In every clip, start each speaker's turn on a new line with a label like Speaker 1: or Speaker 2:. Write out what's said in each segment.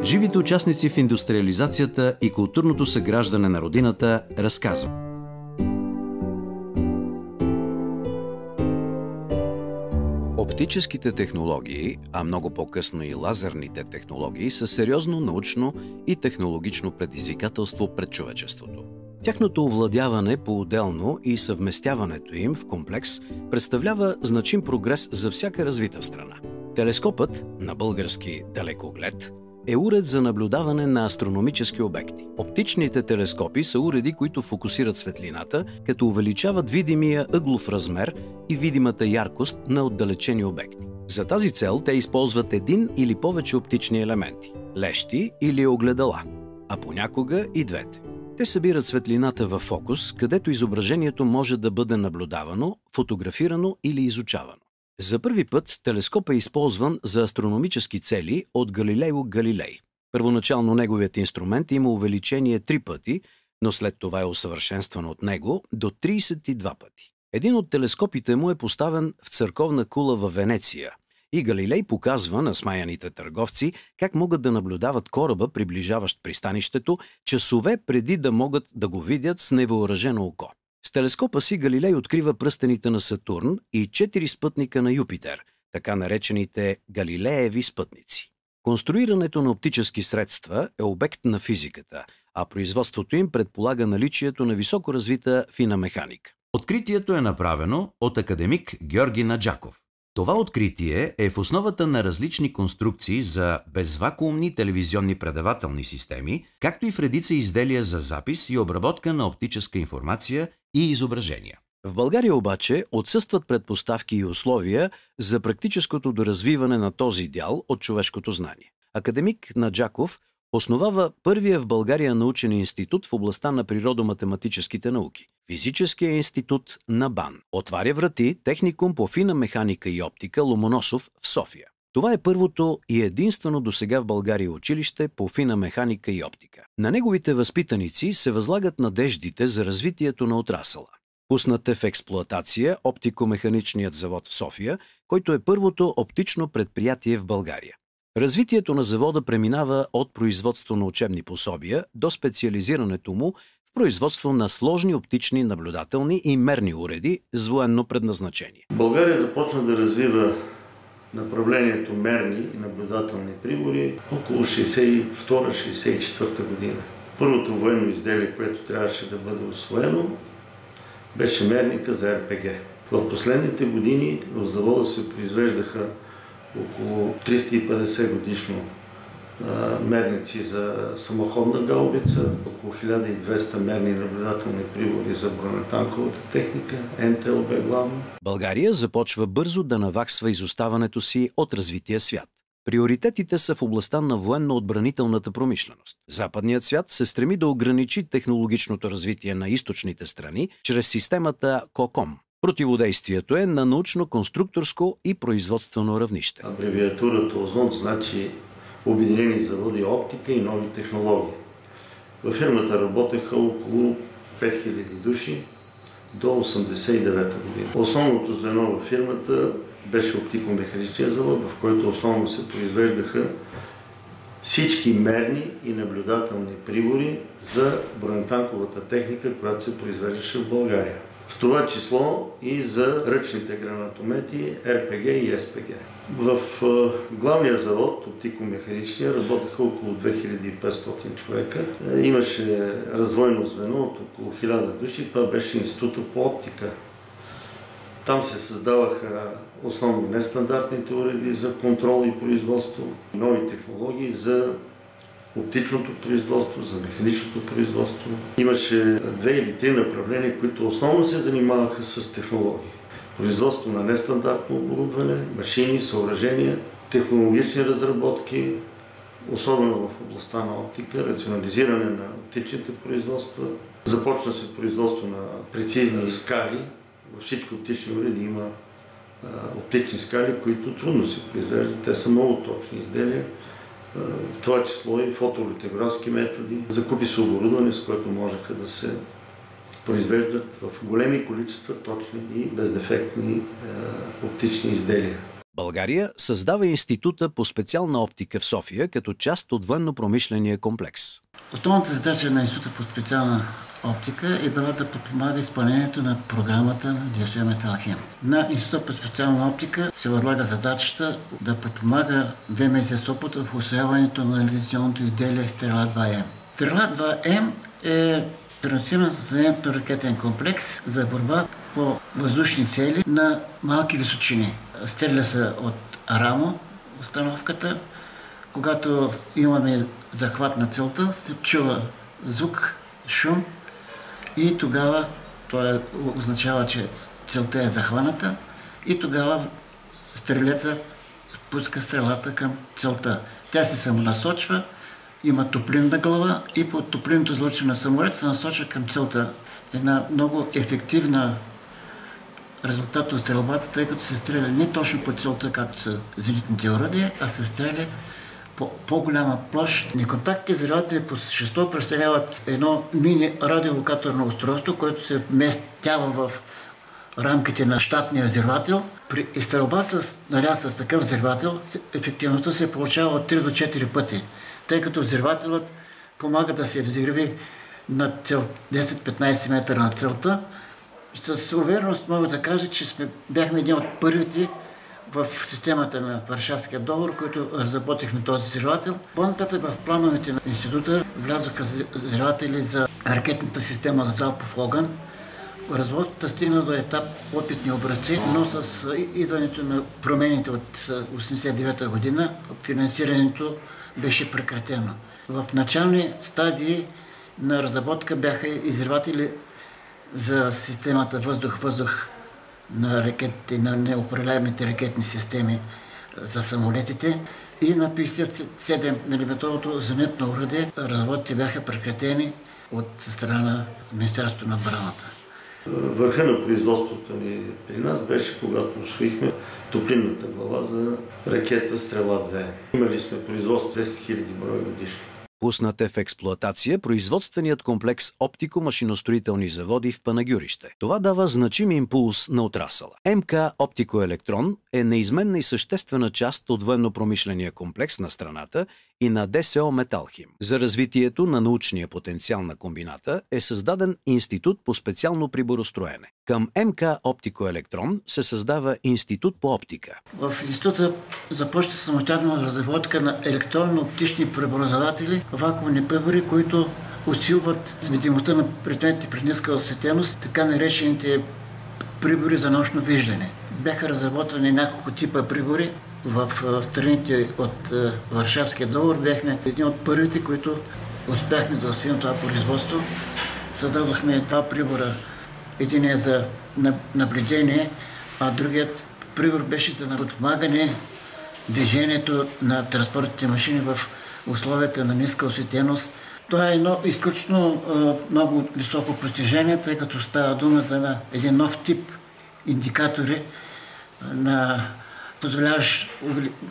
Speaker 1: Живите участници в индустриализацията и културното съграждане на родината разказват. Оптическите технологии, а много по-късно и лазерните технологии, са сериозно научно и технологично предизвикателство пред човечеството. Тяхното овладяване по-отделно и съвместяването им в комплекс представлява значим прогрес за всяка развита страна. Телескопът, на български далекоглед, е уред за наблюдаване на астрономически обекти. Оптичните телескопи са уреди, които фокусират светлината, като увеличават видимия ъглов размер и видимата яркост на отдалечени обекти. За тази цел те използват един или повече оптични елементи – лещи или огледала, а понякога и двете. Те събират светлината във фокус, където изображението може да бъде наблюдавано, фотографирано или изучавано. За първи път телескоп е използван за астрономически цели от Галилео Галилей. Първоначално неговият инструмент има увеличение 3 пъти, но след това е усъвършенстван от него до 32 пъти. Един от телескопите му е поставен в църковна кула във Венеция и Галилей показва на смаяните търговци как могат да наблюдават кораба, приближаващ пристанището, часове преди да могат да го видят с невъоръжено око. С телескопа си Галилей открива пръстените на Сатурн и 4 спътника на Юпитер, така наречените Галилееви спътници. Конструирането на оптически средства е обект на физиката, а производството им предполага наличието на високо развита фина механика. Откритието е направено от академик Георги Наджаков. Това откритие е в основата на различни конструкции за безвакуумни телевизионни предавателни системи, както и в редица изделия за запис и обработка на оптическа информация и изображения. В България обаче отсъстват предпоставки и условия за практическото доразвиване на този дял от човешкото знание. Академик Наджаков основава първия в България научен институт в областта на природо-математическите науки – Физическия институт на БАН. Отваря врати техникум по фина механика и оптика Ломоносов в София. Това е първото и единствено досега в България училище по фина механика и оптика. На неговите възпитаници се възлагат надеждите за развитието на отрасъла. Пуснат е в експлоатация оптико-механичният завод в София, който е първото оптично предприятие в България. Развитието на завода преминава от производство на учебни пособия до специализирането му в производство на сложни оптични наблюдателни и мерни уреди с военно предназначение.
Speaker 2: България започна да развива направлението мерни и наблюдателни прибори около 1962-1964 година. Първото военно изделие, което трябваше да бъде усвоено, беше мерника за РПГ. В последните години в завода се произвеждаха около 350 годишно мерници за самоходна гаубица, около 1200 мерни наблюдателни прибори за бронетанковата техника, МТЛБ главно.
Speaker 1: България започва бързо да наваксва изоставането си от развития свят. Приоритетите са в областта на военно-отбранителната промишленост. Западният свят се стреми да ограничи технологичното развитие на източните страни чрез системата КОКОМ. Противодействието е на научно-конструкторско и производствено равнище.
Speaker 2: Абревиатурата ОЗОН значи Обединени заводи оптика и нови технологии. Във фирмата работеха около 5000 души до 1989 година. Основното звено във фирмата беше оптико-механичния завод, в който основно се произвеждаха всички мерни и наблюдателни прибори за бронетанковата техника, която се произвеждаше в България. В това число и за ръчните гранатомети, РПГ и СПГ. В главния завод, оптико-механичния, работеха около 2500 човека. Имаше развойно звено от около 1000 души. Това беше Института по оптика. Там се създаваха основно нестандартните уреди за контрол и производство, нови технологии за оптичното производство, за механичното производство. Имаше 2 или 3 направления, които основно се занимаваха с технологии. производство на нестандартно оборудване, машини, съоръжения, технологични разработки, особено в областта на оптика, рационализиране на оптичните производства. Започна се производство на прецизни скали. Във всички оптични уреди има оптични скали, които трудно се произвеждат. Те са много точни изделия, в това число и фотолитографски методи. Закупи се оборудване, с което можеха да се произвеждат в големи количества точни и бездефектни оптични изделия.
Speaker 1: България създава Института по специална оптика в София като част от военно-промишления комплекс.
Speaker 3: Основната задача на Института по специална оптика е била да подпомага изпълнението на програмата на ДСО Металхим. На Института по специална оптика се възлага задачата да подпомага ВМЗ Сопот в усвояването на реализационното изделие Стрела 2М. Стрела 2М е преносима зенитно-ракетен комплекс за борба по въздушни цели на малки височини. Стреля се от рамо установката. Когато имаме захват на целта, се чува звук, шум и тогава това означава, че целта е захваната и тогава стрелеца пуска стрелата към целта. Тя се самонасочва, има топлинна глава и по топлинното излъчване на самолет се насочва към целта. Една много ефективна резултат от стрелбата, тъй като се стреля не точно по целта, както са зенитните оръдия, а се стреля по по-голяма площ. Неконтактните иззерватели по същество представляват едно мини радиолокаторно устройство, което се вместява в рамките на щатния взривател. При изстрелба с наряд с такъв взривател ефективността се получава от 3 до 4 пъти, тъй като взривателът помага да се взриви на цел 10-15 метра на целта. С увереност мога да кажа, че бяхме един от първите в системата на Варшавския договор, който разработихме този взривател. По-нататък в плановете на института влязоха взриватели за ракетната система за залпов огън. Разработката стигна до етап опитни образци, но с идването на промените от 1989 година финансирането беше прекратено. В начални стадии на разработка бяха иззриватели за системата въздух-въздух на ракетите, на неуправляемите ракетни системи за самолетите и на 57 мм зенитно оръдие. Разработките бяха прекратени от страна на Министерството на отбраната.
Speaker 2: Върха на производството ни при нас беше, когато усвоихме топлинната глава за ракета Стрела 2. Имали сме производство 200 000 броя годишно.
Speaker 1: Пуснат е в експлоатация производственият комплекс оптико-машиностроителни заводи в Панагюрище. Това дава значим импулс на отрасъла. МК Оптикоелектрон е неизменна и съществена част от военно-промишления комплекс на страната и на ДСО Металхим. За развитието на научния потенциал на комбината е създаден Институт по специално приборостроене. Към МК Оптикоелектрон се създава Институт по оптика.
Speaker 3: В института започва самостоятелна разработка на електронно-оптични приборозаватели, вакуумни прибори, които усилват видимостта на предметите при ниска осветеност, така наречените прибори за нощно виждане. Бяха разработвани няколко типа прибори. В страните от Варшавския договор бяхме едни от първите, които успяхме да освоим това производство. Създадохме два прибора. Един е за наблюдение, а другият прибор беше за подпомагане движението на транспортните машини в условията на ниска осветеност. Това е едно изключително много високо постижение, тъй като става дума за един нов тип индикатори, позволяващ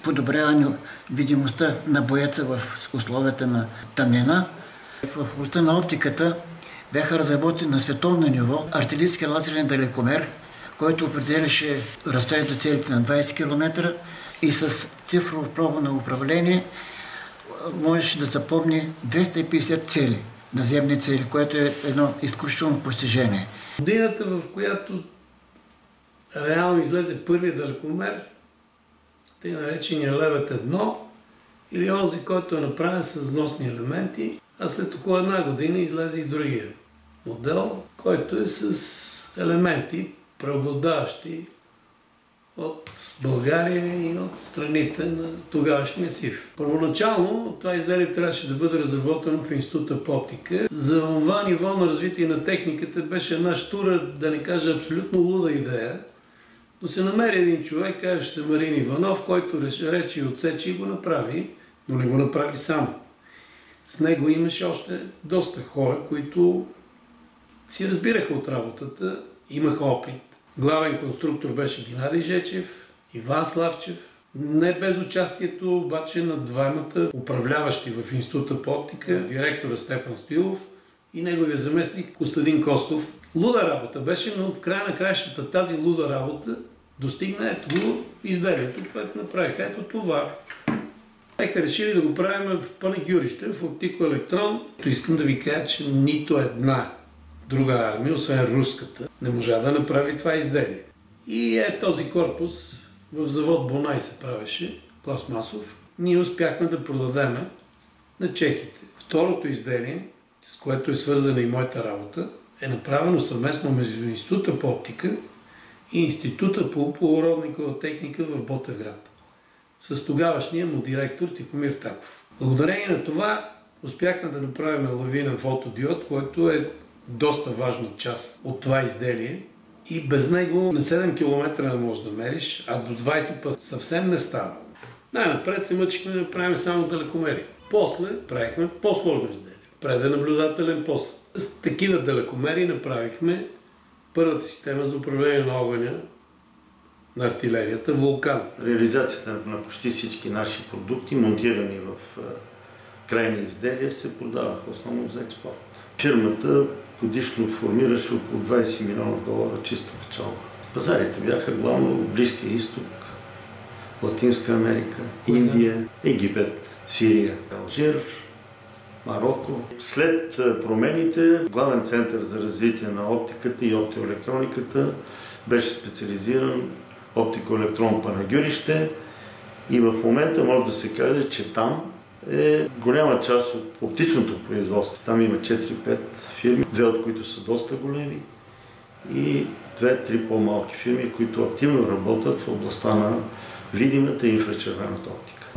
Speaker 3: подобряване видимостта на боеца в условията на тъмнина. В областта на оптиката бяха разработени на световно ниво артилерийски лазерен далекомер, който определяше разстоянието до целите на 20 км и с цифрово проба на управление можеше да запомни 250 цели, наземни цели, което е едно изключително постижение.
Speaker 4: Годината, в която реално излезе първият далекомер, тъй наречения Левет 1, или онзи, който е направен с вносни елементи, а след около една година излезе и другия модел, който е с елементи, преобладаващи от България и от страните на тогавашния СИФ. Първоначално това изделие трябваше да бъде разработено в Института по оптика. За това ниво на развитие на техниката беше една щура, да не кажа абсолютно луда идея, Но се намери един човек, каже се Марин Иванов, който рече и отсече и го направи, но не го направи само. С него имаше още доста хора, които си разбираха от работата, имаха опит. Главен конструктор беше Геннадий Жечев, Иван Славчев. Не без участието обаче на двамата управляващи в Института по оптика, директора Стефан Стоилов и неговия заместник Костадин Костов. Луда работа беше, но в края на краищата тази луда работа достигна ето изделието, което направиха. Ето това. Беха решили да го правим в Панагюрище, в оптикоелектрон. Искам да ви кажа, че нито една друга армия, освен руската, не можа да направи това изделие. И този корпус в завод Бонай се правеше, пластмасов. Ние успяхме да продадем на чехите. Второто изделие, с което е свързана и моята работа, е направено съвместно между Института по оптика и Института по полуродникова техника в Ботевград. С тогавашния му директор Тихомир Таков. Благодарение на това успяхме да направим лавинен фотодиод, който е доста важна част от това изделие. И без него на 7 км не можеш да мериш, а до 20 път съвсем не става. Най-напред се мъчихме да направим само далекомери. После правихме по-сложно изделие. Преднаблюдателен пост. С такива далекомери направихме първата система за управление на огъня на артилерията Вулкан.
Speaker 2: Реализацията на почти всички наши продукти, монтирани в крайни изделия, се продаваха основно за експорт. Фирмата годишно формираше около 20 милиона долара чиста печалба. Пазарите бяха главно Близкия изток, Латинска Америка, Индия, Египет, Сирия, Алжир, Марокко. След промените, главен център за развитие на оптиката и оптиоелектрониката беше специализиран оптикоелектрон Панагюрище и в момента може да се каже, че там е голяма част от оптичното производство. Там има 4-5 фирми, две от които са доста големи и 2-3 по-малки фирми, които активно работят в областта на видимата и инфрачервената оптика.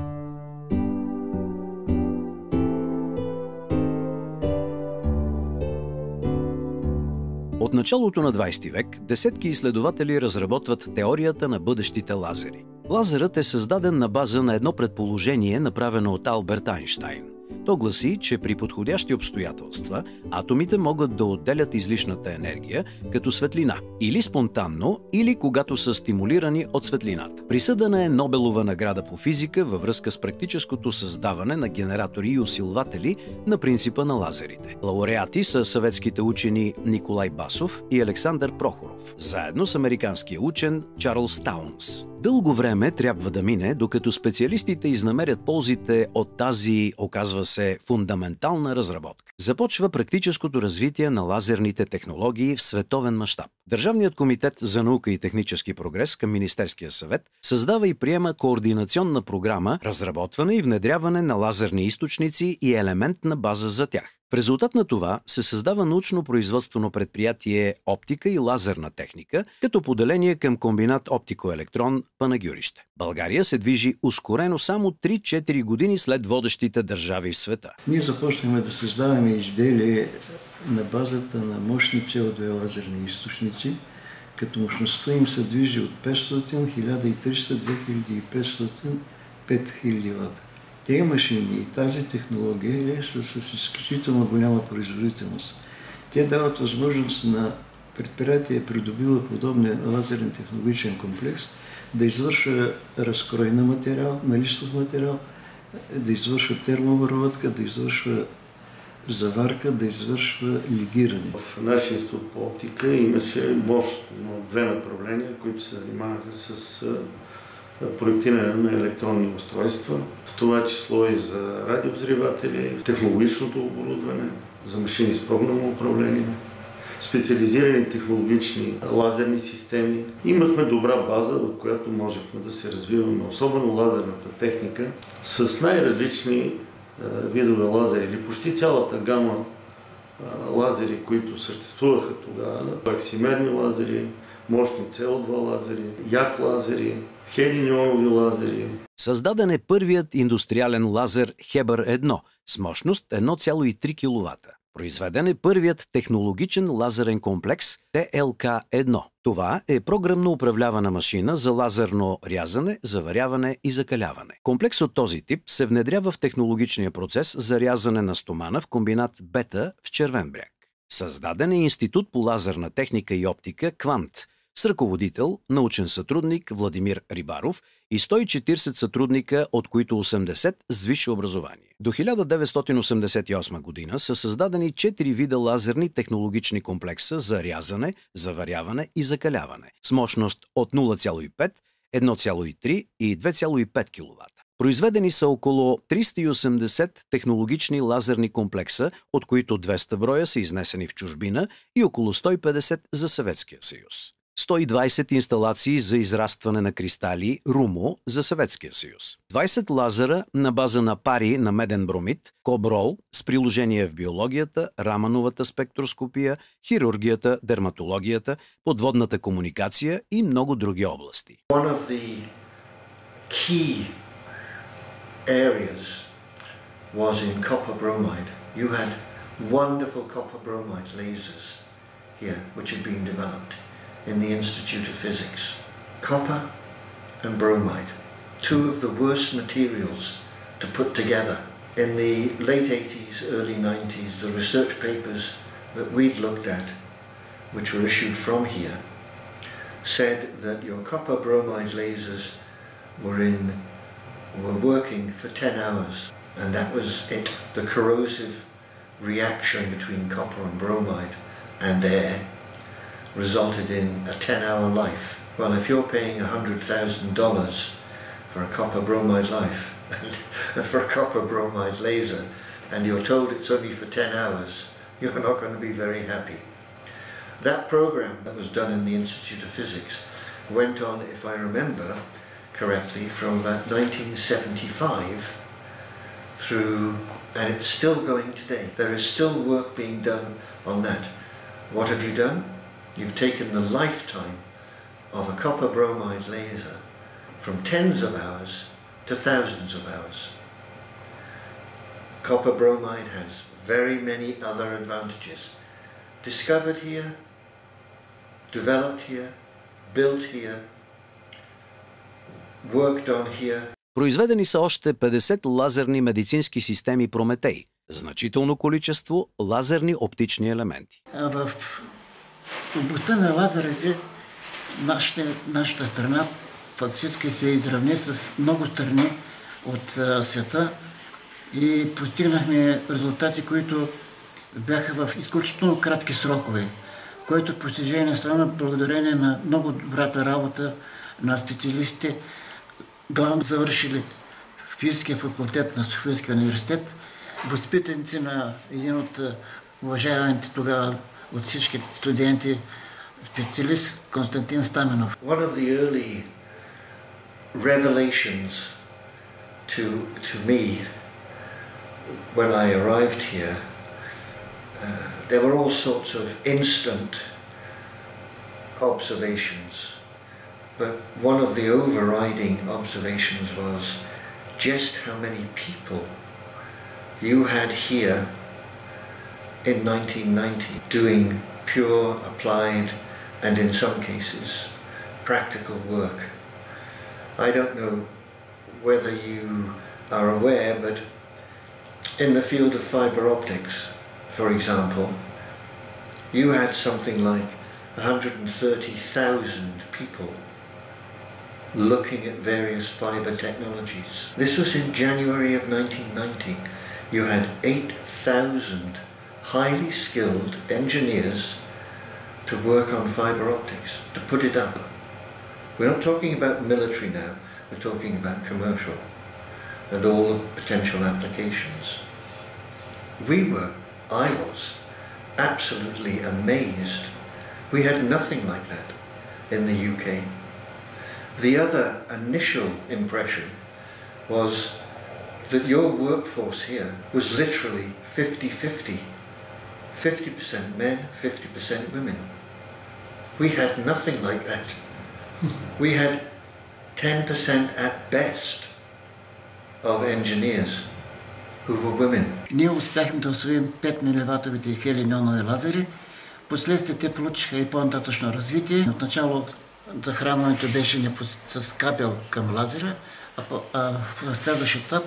Speaker 1: От началото на 20 век десетки изследователи разработват теорията на бъдещите лазери. Лазерът е създаден на база на едно предположение, направено от Алберт Айнщайн. То гласи, че при подходящи обстоятелства атомите могат да отделят излишната енергия като светлина, или спонтанно, или когато са стимулирани от светлината. Присъдена е Нобелова награда по физика във връзка с практическото създаване на генератори и усилватели на принципа на лазерите. Лауреати са съветските учени Николай Басов и Александър Прохоров, заедно с американския учен Чарлз Таунс. Дълго време трябва да мине, докато специалистите изнамерят ползите от тази, оказва се, фундаментална разработка. Започва практическото развитие на лазерните технологии в световен мащаб. Държавният комитет за наука и технически прогрес към Министерския съвет създава и приема координационна програма разработване и внедряване на лазерни източници и елементна база за тях. В резултат на това се създава научно-производствено предприятие Оптика и лазерна техника, като поделение към комбинат Оптикоелектрон Панагюрище. България се движи ускорено само 3-4 години след водещите държави в света.
Speaker 3: Ние започнахме да създаваме изделия на базата на мощни CO2 лазерни източници, като мощността им се движи от 500, 1300, 2500, 5000 вата. Тези машини и тази технология са с изключително голяма производителност. Те дават възможност на предприятие, придобило подобен лазерен технологичен комплекс, да извършва разкрой на материал, на листов материал, да извършва термообработка, да извършва заварка, да извършва лигиране.
Speaker 2: В нашия институт по оптика имаше мощно две направления, които се занимаваха с проектиране на електронни устройства, в това число и за радиовзриватели, технологичното оборудване, за машини с програмно управление, специализирани технологични лазерни системи. Имахме добра база, в която можехме да се развиваме, особено лазерната техника, с най-различни видове лазери, или почти цялата гама лазери, които съществуваха тогава, аксимерни лазери, мощни CO2 лазери, як лазери, хелинионови лазери.
Speaker 1: Създаден е първият индустриален лазер Хебър 1 с мощност 1,3 кВт. Произведен е първият технологичен лазерен комплекс ТЛК-1. Това е програмно управлявана машина за лазерно рязане, заваряване и закаляване. Комплекс от този тип се внедрява в технологичния процес за рязане на стомана в комбинат Бета в Червен бряг. Създаден е Институт по лазерна техника и оптика «Квант» с ръководител, научен сътрудник Владимир Рибаров и 140 сътрудника, от които 80 с висше образование. До 1988 година са създадени 4 вида лазерни технологични комплекса за рязане, заваряване и закаляване с мощност от 0,5, 1,3 и 2,5 кВт. Произведени са около 380 технологични лазерни комплекса, от които 200 броя са изнесени в чужбина и около 150 за Съветския съюз. 120 инсталации за израстване на кристали РУМО за Съветския съюз. 20 лазера на база на пари на меден бромид, Коброл, с приложение в биологията, рамановата спектроскопия, хирургията, дерматологията, подводната комуникация и много други области.
Speaker 5: One of the key areas was in copper bromide. You had wonderful copper bromide lasers here, which had been developed in the Institute of Physics. Copper and bromide, two of the worst materials to put together. In the late 80s, early 90s, the research papers that we'd looked at, which were issued from here, said that your copper bromide lasers were working for 10 hours, and that was it. The corrosive reaction between copper and bromide and air resulted in a 10-hour life. Well, if you're paying $100,000 for a copper bromide life and for a copper bromide laser, and you're told it's only for 10 hours, you're not going to be very happy. That program that was done in the Institute of Physics went on, if I remember correctly, from about 1975 through, and it's still going today. There is still work being done on that. What have you done? You've taken the lifetime of a copper bromide laser from tens of hours to thousands of hours. Copper bromide has very many other advantages. Discovered here, developed here, built here, worked on here.
Speaker 1: Произведени са още 50 лазерни медицински системи Прометей, значително количество лазерни оптични елементи.
Speaker 3: В областта на лазерите нашата страна фактически се изравни с много страни от света и постигнахме резултати, които бяха в изключително кратки срокове, което постижение стана благодарение на много добрата работа на специалистите, главно завършили физическия факултет на Софийския университет, възпитаници на един от уважаваните тогава от всички студенти, специалист Константин Стаменов.
Speaker 5: One of the early revelations to me when I arrived here, there were all sorts of instant observations, but one of the overriding observations was just how many people you had here in 1990 doing pure, applied, and in some cases practical work. I don't know whether you are aware, but in the field of fiber optics, for example, you had something like 130,000 people looking at various fiber technologies. This was in January of 1990. You had 8,000 highly skilled engineers to work on fiber optics, to put it up. We're not talking about military now, we're talking about commercial and all the potential applications. I was absolutely amazed. We had nothing like that in the UK. The other initial impression was that your workforce here was literally 50-50. 50% men, 50% women. We had nothing like that. We had 10% at best of engineers. who were women.
Speaker 3: Ние успяхме да освоим 5 миливатовите хелиньонови лазери. Последствие те получиха и по-нататъчно развитие. Отначало захранването беше с кабел към лазера, а в следващия етап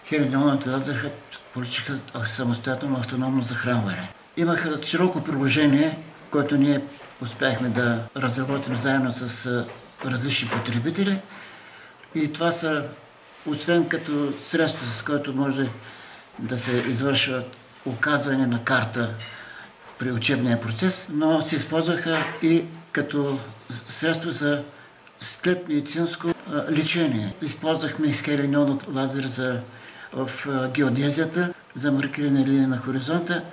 Speaker 3: хелиньоновите лазери получиха самостоятелно автономно захранване. Имаха широко приложение, което ние успяхме да разработим заедно с различни потребители. И това са, освен като средство, с което може да се извършва оказване на карта при учебния процес, но се използваха и като средство за след медицинско лечение. Използвахме хелиньонов лазер в геодезията, за маркиране линия на хоризонта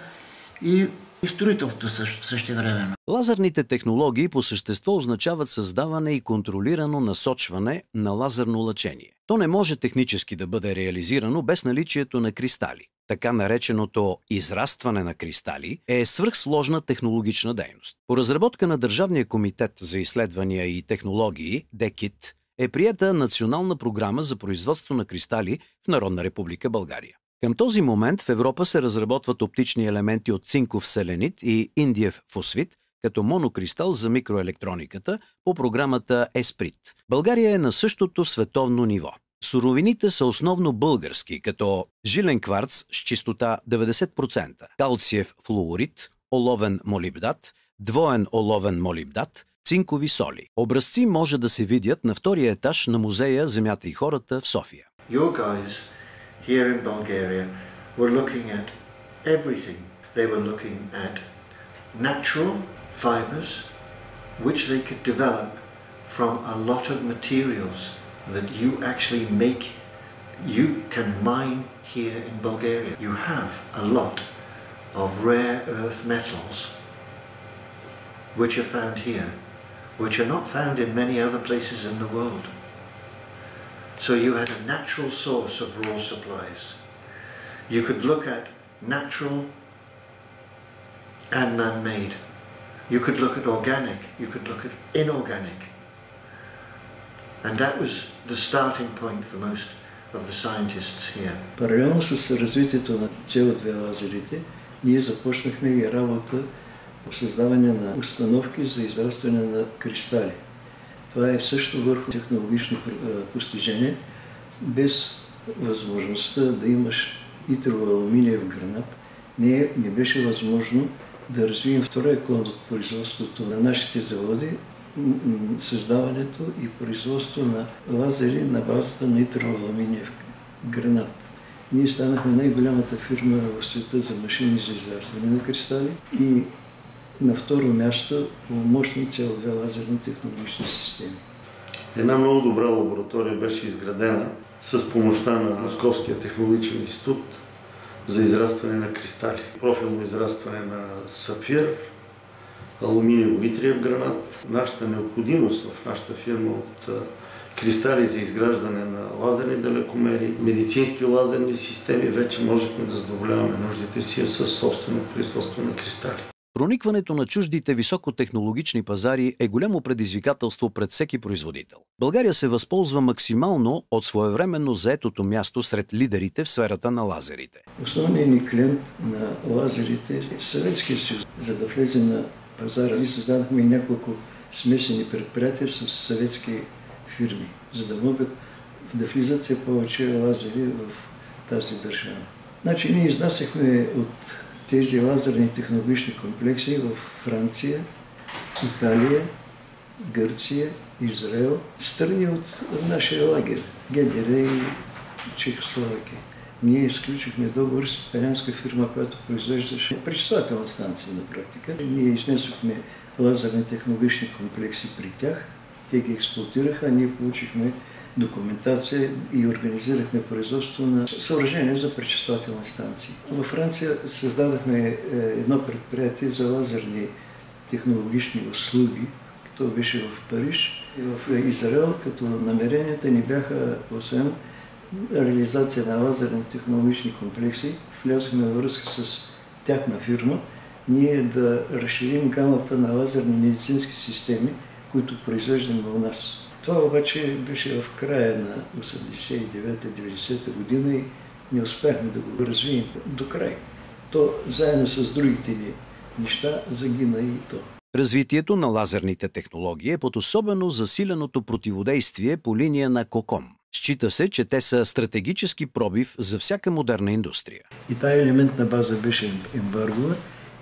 Speaker 3: и строителството същевременно.
Speaker 1: Лазерните технологии по същество означават създаване и контролирано насочване на лазерно лъчение. То не може технически да бъде реализирано без наличието на кристали. Така нареченото израстване на кристали е свръхсложна технологична дейност. По разработка на Държавния комитет за изследвания и технологии, ДКИТ, е приета национална програма за производство на кристали в Народна република България. Към този момент в Европа се разработват оптични елементи от цинков селенит и индиев фосфит, като монокристал за микроелектрониката по програмата ЕСПРИТ. България е на същото световно ниво. Суровините са основно български, като жилен кварц с чистота 90%, калциев флуорид, оловен молибдат, двоен оловен молибдат, цинкови соли. Образци може да се видят на втория етаж на музея Земята и хората в София.
Speaker 5: Here in Bulgaria were looking at everything. They were looking at natural fibers which they could develop from a lot of materials that you actually make, you can mine here in Bulgaria. You have a lot of rare earth metals which are found here, which are not found in many other places in the world. So you had a natural source of raw supplies. You could look at natural and man-made. You could look at organic. You could look at inorganic. And that was the starting point for most of the scientists here.
Speaker 6: Паралелно с развитието на CO2 лазерите, ние започнахме и работа по създаване на установки за израстване на кристали. Това е също върху технологично постижение, без възможността да имаш итроалуминиев гранат. Не беше възможно да развием втория клон от производството на нашите заводи, създаването и производство на лазери на базата на итроалуминиев гранат. Ние станахме най-голямата фирма в света за машини за израстване на кристали и на второ място по мощни CO2 лазерни технологични системи.
Speaker 2: Една много добра лаборатория беше изградена с помощта на Московския технологичен институт за израстване на кристали. Профилно израстване на сапфир, алуминиево-итриев гранат. Нашата необходимост в нашата фирма от кристали за изграждане на лазерни далекомери, медицински лазерни системи, вече можехме да задоволяваме нуждите си с собствено производство на кристали.
Speaker 1: Проникването на чуждите високотехнологични пазари е голямо предизвикателство пред всеки производител. България се възползва максимално от своевременно заетото място сред лидерите в сферата на лазерите.
Speaker 6: Основният ни клиент на лазерите е Съветския съюз. За да влезем на пазара, ние създадохме и няколко смесени предприятия с съветски фирми, за да могат да влизат все повече лазери в тази държава. Значи ние изнасяхме от тези лазерни технологични комплекси в Франция, Италия, Гърция, Израел, страни от нашия лагер, ГДР и Чехословакия. Ние изключихме договор с италианска фирма, която произвеждаше пречиствателна станция на практика. Ние изнесохме лазерни технологични комплекси при тях, те ги експлоатираха, а ние получихме документация и организирахме производство на съоръжения за пречиствателни станции. Във Франция създадохме едно предприятие за лазерни технологични услуги, като беше в Париж и в Израел, като намеренията ни бяха, освен реализация на лазерни технологични комплекси, влязохме във връзка с тяхна фирма, ние да разширим гамата на лазерни медицински системи, които произвеждаме у нас. Това обаче беше в края на 89-90 година и не успяхме да го развием до край. То заедно с другите ни неща загина и то.
Speaker 1: Развитието на лазерните технологии е под особено засиленото противодействие по линия на КОКОМ. Счита се, че те са стратегически пробив за всяка модерна индустрия.
Speaker 6: И тая елементна база беше ембаргова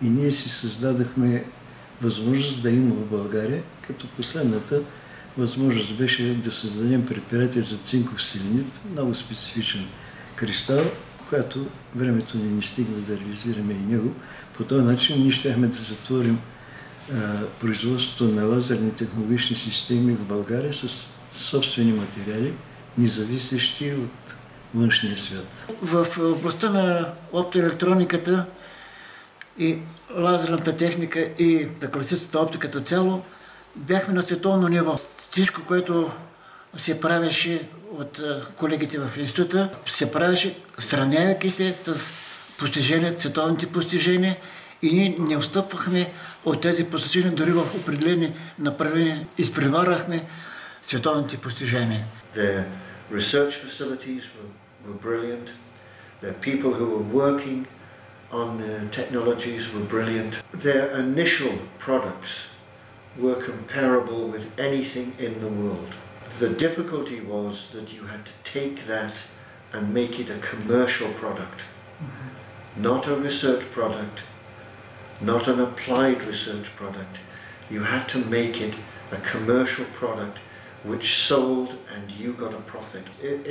Speaker 6: и ние си създадахме възможност да има в България, като последната възможност беше да създадем предприятие за цинков селенит, много специфичен кристал, в която времето ни стигна да реализираме и него. По този начин ние щяхме да затворим производството на лазерни технологични системи в България с собствени материали, независещи от външния свят.
Speaker 3: В областта на оптоелектрониката и лазерната техника и класическата оптиката цяло бяхме на световно ниво. Всичко, което се правеше от колегите в института, се правеше сравнявайки се с световните постижения и ние не отстъпвахме от тези постижения, дори в определени направления изпреварвахме световните постижения.
Speaker 5: Their research facilities were brilliant. Their people who were working on technologies were brilliant. Their initial products were comparable with anything in the world. The difficulty was that you had to take that and make it a commercial product, not a research product, not an applied research product. You had to make it a commercial product which sold and you got a profit.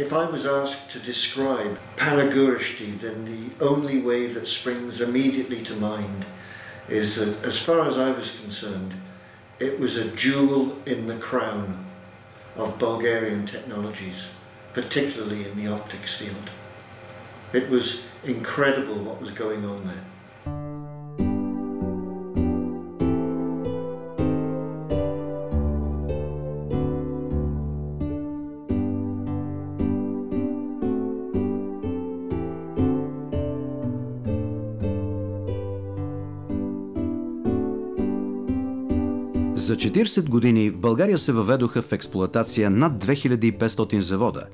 Speaker 5: If I was asked to describe Panagurishti, then the only way that springs immediately to mind is that, as far as I was concerned, it was a jewel in the crown of Bulgarian technologies, particularly in the optics field. It was incredible what was going on there.
Speaker 1: За 40 години в България се въведоха в експлоатация над 2500 завода.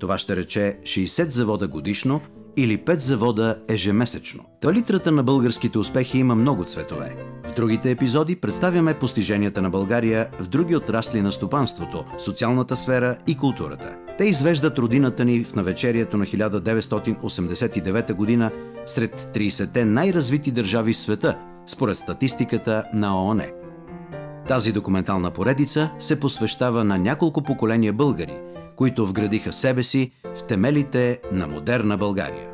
Speaker 1: Това ще рече 60 завода годишно или 5 завода ежемесечно. Палитрата на българските успехи има много цветове. В другите епизоди представяме постиженията на България в други отрасли на стопанството, социалната сфера и културата. Те извеждат родината ни в навечерието на 1989 година сред 30-те най-развити държави в света, според статистиката на ООН. Тази документална поредица се посвещава на няколко поколения българи, които вградиха себе си в темелите на модерна България.